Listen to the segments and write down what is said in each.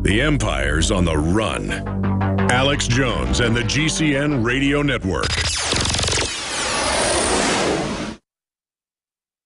The Empire's on the run. Alex Jones and the GCN Radio Network.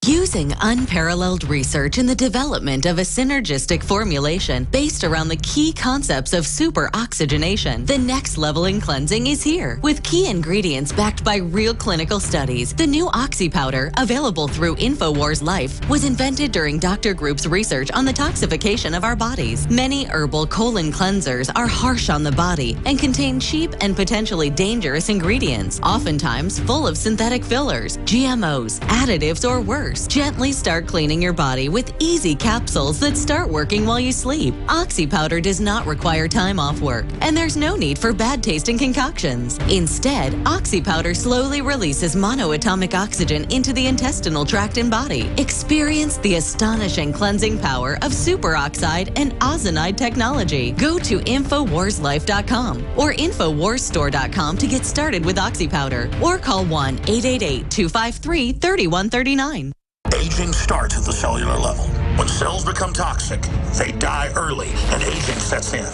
Using unparalleled research in the development of a synergistic formulation based around the key concepts of super oxygenation, the next level in cleansing is here. With key ingredients backed by real clinical studies, the new Oxy Powder, available through InfoWars Life, was invented during Dr. Group's research on the toxification of our bodies. Many herbal colon cleansers are harsh on the body and contain cheap and potentially dangerous ingredients, oftentimes full of synthetic fillers, GMOs, additives, or worse. Gently start cleaning your body with easy capsules that start working while you sleep. Oxy Powder does not require time off work, and there's no need for bad tasting concoctions. Instead, Oxy Powder slowly releases monoatomic oxygen into the intestinal tract and body. Experience the astonishing cleansing power of superoxide and ozonide technology. Go to InfoWarsLife.com or InfoWarsStore.com to get started with Oxy Powder, or call 1-888-253-3139. Aging starts at the cellular level. When cells become toxic, they die early and aging sets in.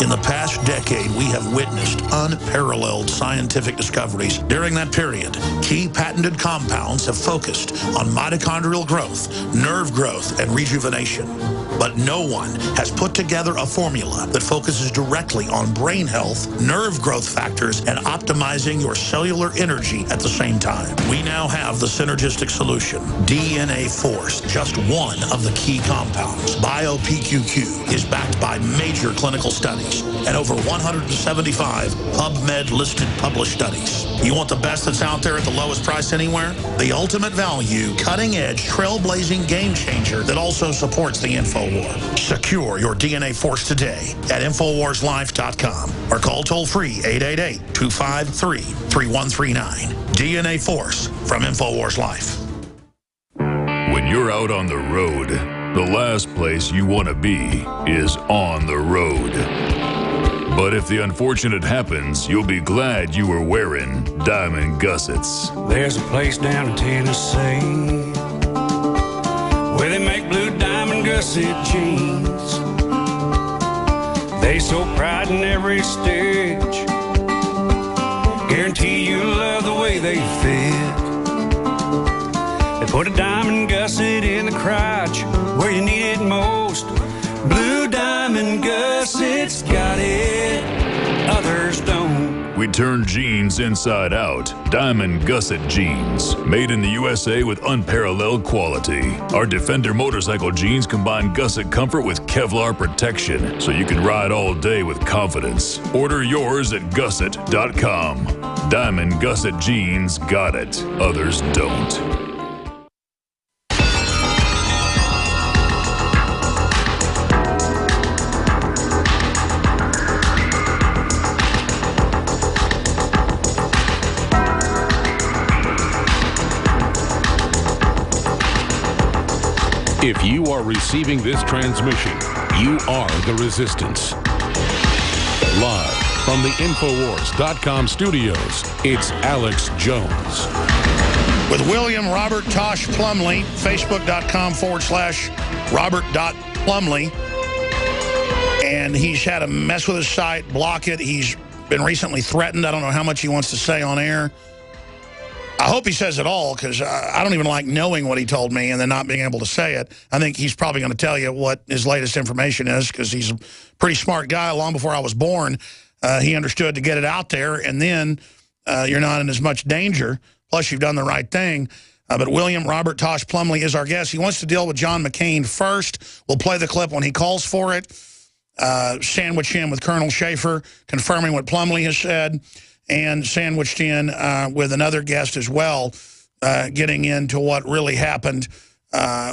In the past decade, we have witnessed unparalleled scientific discoveries. During that period, key patented compounds have focused on mitochondrial growth, nerve growth, and rejuvenation. But no one has put together a formula that focuses directly on brain health, nerve growth factors, and optimizing your cellular energy at the same time. We now have the synergistic solution, DNA Force, just one of the key compounds. BioPQQ is backed by major clinical studies and over 175 PubMed-listed published studies. You want the best that's out there at the lowest price anywhere? The ultimate value, cutting-edge, trailblazing game changer that also supports the InfoWar. Secure your DNA Force today at InfoWarsLife.com or call toll-free 888-253-3139. DNA Force from InfoWars Life. When you're out on the road, the last place you want to be is on the road. But if the unfortunate happens, you'll be glad you were wearing diamond gussets. There's a place down in Tennessee where they make blue diamond gusset jeans. They so pride in every stitch, guarantee you love the way they fit. They put a diamond gusset in the crotch where you need it most. Blue diamond gussets got it, others don't. We turn jeans inside out. Diamond gusset jeans, made in the USA with unparalleled quality. Our Defender motorcycle jeans combine gusset comfort with Kevlar protection, so you can ride all day with confidence. Order yours at gusset.com. Diamond gusset jeans got it, others don't. If you are receiving this transmission, you are the Resistance. Live from the Infowars.com studios, it's Alex Jones. With William Robert Tosh Plumley, Facebook.com/Robert.Plumley. And he's had a mess with his site, block it. He's been recently threatened. I don't know how much he wants to say on air. I hope he says it all, because I don't even like knowing what he told me and then not being able to say it. I think he's probably going to tell you what his latest information is, because he's a pretty smart guy. Long before I was born, he understood to get it out there, and then you're not in as much danger. Plus, you've done the right thing. But William Robert Tosh Plumley is our guest. He wants to deal with John McCain first. We'll play the clip when he calls for it. Sandwich in with Colonel Schaefer, confirming what Plumley has said, and sandwiched in with another guest as well, getting into what really happened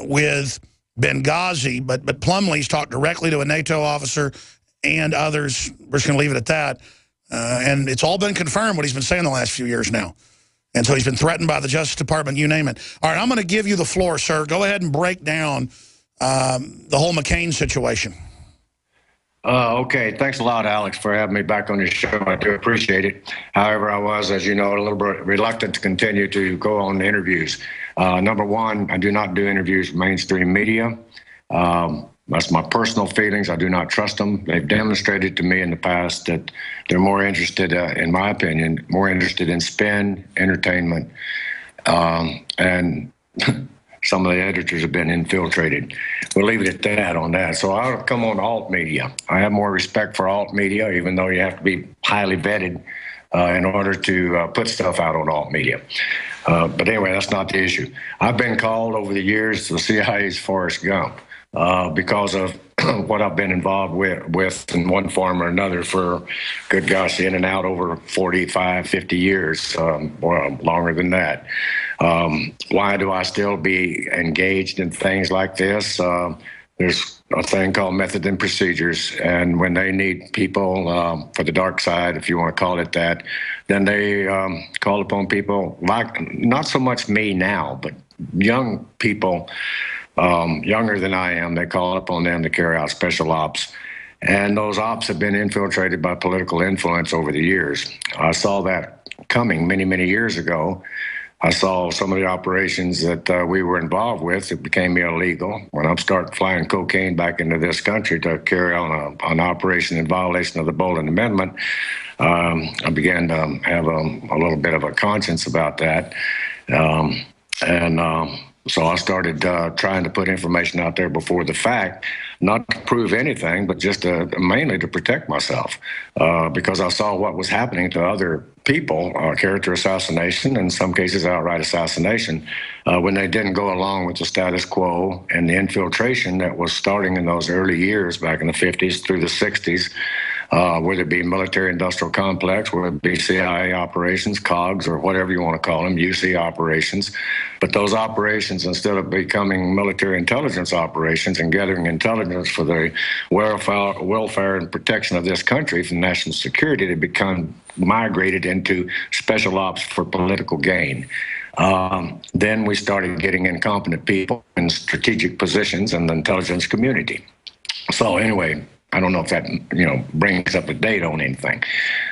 with Benghazi. But Plumley's talked directly to a NATO officer and others. We're just going to leave it at that. And it's all been confirmed what he's been saying the last few years now. And so he's been threatened by the Justice Department, you name it. All right, I'm going to give you the floor, sir. Go ahead and break down the whole McCain situation. Okay, thanks a lot, Alex, for having me back on your show. I do appreciate it. However, I was, as you know, a little bit reluctant to continue to go on interviews. Number one, I do not do interviews with mainstream media. That's my personal feelings. I do not trust them. They've demonstrated to me in the past that they're more interested, in my opinion, more interested in spin, entertainment, and some of the editors have been infiltrated. We'll leave it at that on that. So I'll come on alt media. I have more respect for alt media, even though you have to be highly vetted in order to put stuff out on alt media. But anyway, that's not the issue. I've been called over the years the CIA's Forrest Gump because of what I've been involved with in one form or another for, good gosh, in and out over 45, 50 years, or longer than that. Why do I still be engaged in things like this? There's a thing called method and procedures, and when they need people for the dark side, if you want to call it that, then they call upon people like, not so much me now, but young people, younger than I am. They call upon them to carry out special ops, and those ops have been infiltrated by political influence over the years. I saw that coming many, many years ago. I saw some of the operations that we were involved with. It became illegal. When I started flying cocaine back into this country to carry on an operation in violation of the Bolton Amendment, I began to have a little bit of a conscience about that. So I started trying to put information out there before the fact, not to prove anything, but just mainly to protect myself, because I saw what was happening to other people, character assassination, in some cases outright assassination, when they didn't go along with the status quo and the infiltration that was starting in those early years back in the 50s through the 60s. Whether it be military-industrial complex, whether it be CIA operations, COGS, or whatever you want to call them, UC operations. But those operations, instead of becoming military intelligence operations and gathering intelligence for the welfare and protection of this country, for national security, they become migrated into special ops for political gain. Then we started getting incompetent people in strategic positions in the intelligence community. So anyway, I don't know if that, brings up a date on anything.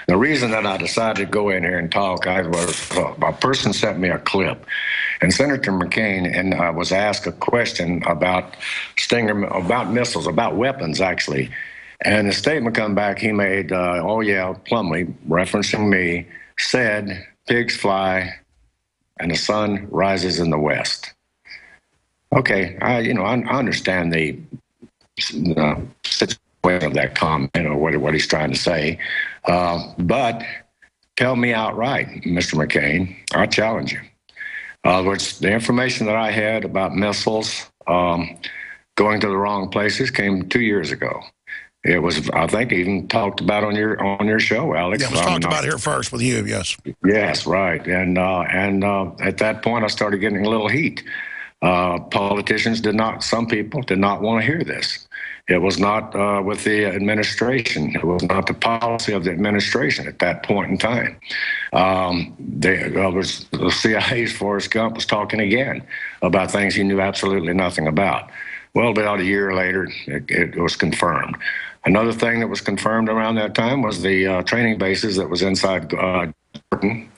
The reason that I decided to go in here and talk, a person sent me a clip, and Senator McCain was asked a question about Stinger, about missiles, about weapons, actually. And the statement come back he made, Plumlee, referencing me, said, pigs fly and the sun rises in the west. Okay, I understand the situation of that comment or what he's trying to say. But tell me outright, Mr. McCain, I challenge you. Which the information that I had about missiles going to the wrong places came 2 years ago. It was, I think, even talked about on your show, Alex. Yeah, it was talked about here first with you, yes. Yes, right. And at that point, I started getting a little heat. Politicians some people did not want to hear this. It was not with the administration. It was not the policy of the administration at that point in time. The CIA's Forrest Gump was talking again about things he knew absolutely nothing about. Well, about a year later, it was confirmed. Another thing that was confirmed around that time was the training bases that was inside Jordan,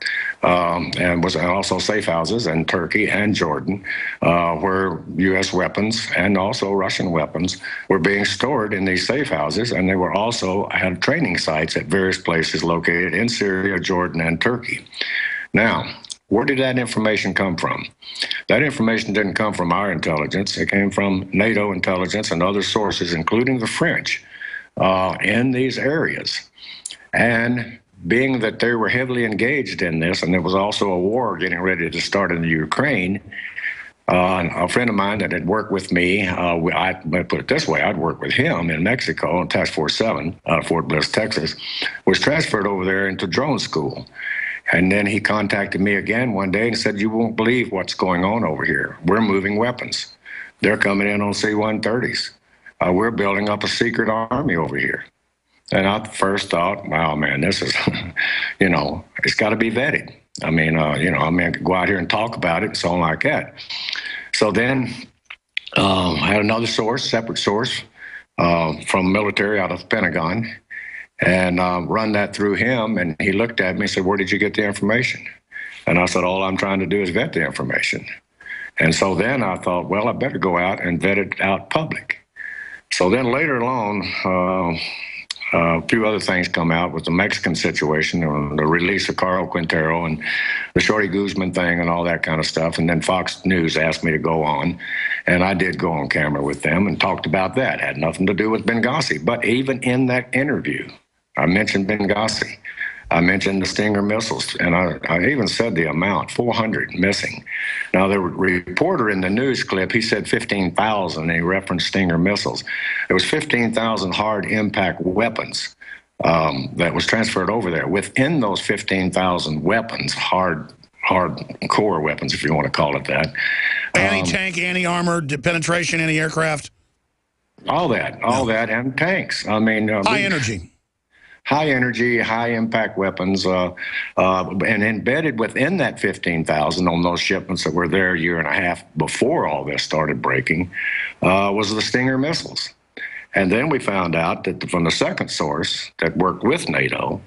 and was also safe houses in Turkey and Jordan, where U.S. weapons and also Russian weapons were being stored in these safe houses, and they were also had training sites at various places located in Syria, Jordan, and Turkey. Now, where did that information come from? That information didn't come from our intelligence. It came from NATO intelligence and other sources, including the French, in these areas. And being that they were heavily engaged in this, and there was also a war getting ready to start in the Ukraine, a friend of mine that had worked with me, I put it this way, I'd worked with him in Mexico on Task Force 7, Fort Bliss, Texas, was transferred over there into drone school. And then he contacted me again one day and said, you won't believe what's going on over here. We're moving weapons. They're coming in on C-130s. We're building up a secret army over here. And I first thought, wow, man, this is, it's got to be vetted. I mean, I could go out here and talk about it and so on like that. So then I had another source, separate source from military out of the Pentagon, and run that through him. And he looked at me and said, where did you get the information? And I said, all I'm trying to do is vet the information. And so then I thought, well, I better go out and vet it out public. So then later on, a few other things come out with the Mexican situation, the release of Carl Quintero and the Shorty Guzman thing and all that kind of stuff. And then Fox News asked me to go on, and I did go on camera with them and talked about that. Had nothing to do with Benghazi. But even in that interview, I mentioned Benghazi. I mentioned the Stinger missiles, and I even said the amount, 400 missing. Now, the reporter in the news clip, he said 15,000, and he referenced Stinger missiles. There was 15,000 hard impact weapons that was transferred over there. Within those 15,000 weapons, hard core weapons, if you want to call it that. Anti-tank, anti-armored, penetration, anti-aircraft. All that, and tanks. I mean, high energy. High energy, high impact weapons, and embedded within that 15,000 on those shipments that were there a year and a half before all this started breaking was the Stinger missiles. And then we found out that from the second source that worked with NATO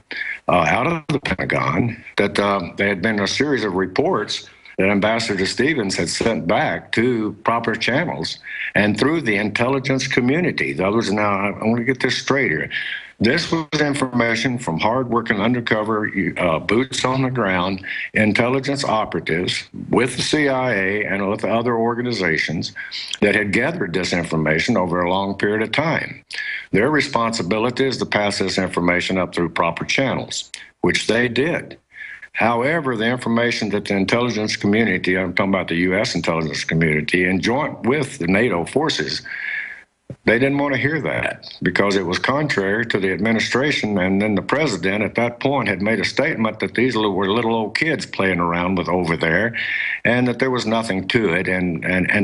out of the Pentagon that there had been a series of reports that Ambassador Stevens had sent back to proper channels and through the intelligence community. The others, now, I want to get this straight here. This was information from hard-working undercover boots on the ground intelligence operatives with the CIA and with other organizations that had gathered this information over a long period of time. Their responsibility is to pass this information up through proper channels, which they did. However, the information that the intelligence community, I'm talking about the U.S. intelligence community, and joint with the NATO forces, they didn't want to hear that because it was contrary to the administration. And then the president at that point had made a statement that these were little old kids playing around with over there and that there was nothing to it, and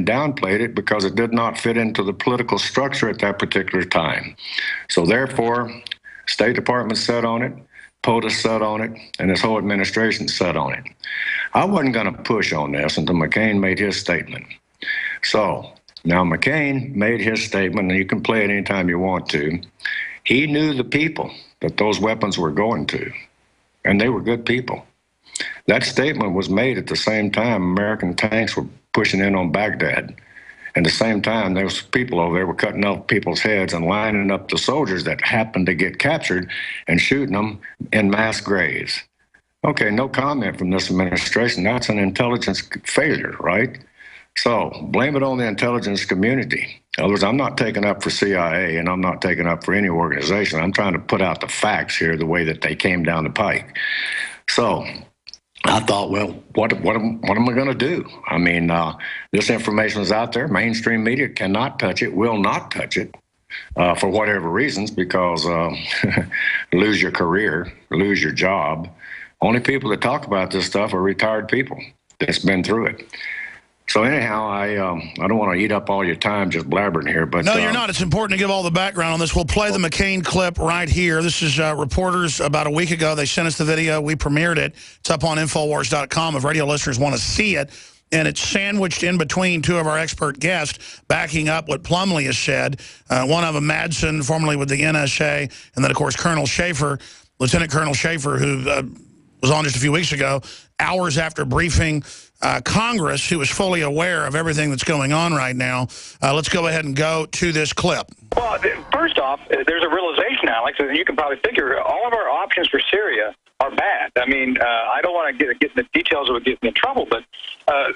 downplayed it because it did not fit into the political structure at that particular time. So therefore, State Department sat on it, POTUS sat on it, and this whole administration sat on it. I wasn't going to push on this until McCain made his statement. So now McCain made his statement, and you can play it anytime you want to. He knew the people that those weapons were going to, and they were good people. That statement was made at the same time American tanks were pushing in on Baghdad. At the same time, there was people over there were cutting off people's heads and lining up the soldiers that happened to get captured and shooting them in mass graves. Okay, no comment from this administration. That's an intelligence failure, right? So blame it on the intelligence community. In other words, I'm not taking up for CIA, and I'm not taking up for any organization. I'm trying to put out the facts here the way that they came down the pike. So I thought, well, what am I going to do? I mean, this information is out there. Mainstream media cannot touch it, will not touch it for whatever reasons, because lose your career, lose your job. Only people that talk about this stuff are retired people that's been through it. So anyhow, I don't want to eat up all your time just blabbering here, but no, you're not. It's important to give all the background on this. We'll play the McCain clip right here. This is reporters about a week ago. They sent us the video. We premiered it. It's up on Infowars.com if radio listeners want to see it. And it's sandwiched in between two of our expert guests, backing up what Plumlee has said. One of them, Madsen, formerly with the NSA, and then, of course, Colonel Schaefer, Lieutenant Colonel Schaefer, who was on just a few weeks ago, hours after briefing Congress, who is fully aware of everything that's going on right now. Let's go ahead and go to this clip. Well, first off, there's a realization, Alex, and you can probably figure all of our options for Syria are bad. I mean, I don't want to get into the details of getting in trouble, but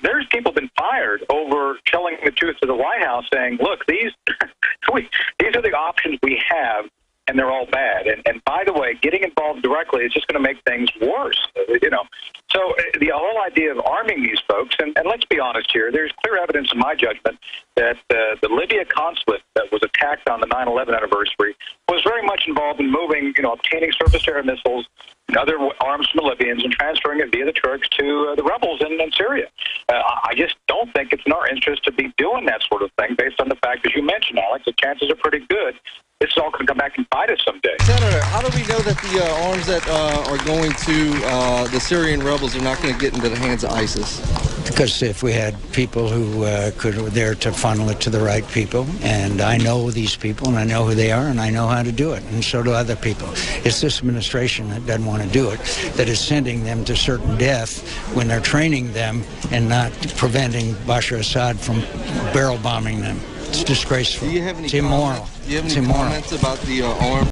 there's people been fired over telling the truth to the White House, saying, look, these are the options we have, and they're all bad. And by the way, getting involved directly is just going to make things worse, you know. So the whole idea of arming these folks, and let's be honest here, there's clear evidence in my judgment that the Libya consulate that was attacked on the 9/11 anniversary was very much involved in moving, you know, obtaining surface-to-air missiles and other arms from the Libyans and transferring it via the Turks to the rebels in Syria. I just don't think it's in our interest to be doing that sort of thing based on the fact, as you mentioned, Alex, the chances are pretty good this is all going to come back and bite us someday. Senator, how do we know that the arms that are going to the Syrian rebels are not going to get into the hands of ISIS? Because if we had people who were there to funnel it to the right people, and I know these people, and I know who they are, and I know how to do it, and so do other people. It's this administration that doesn't want to do it, that is sending them to certain death when they're training them and not preventing Bashar Assad from barrel bombing them. It's disgraceful. Do you have any it's immoral. Comments? Do you have any comments about the armed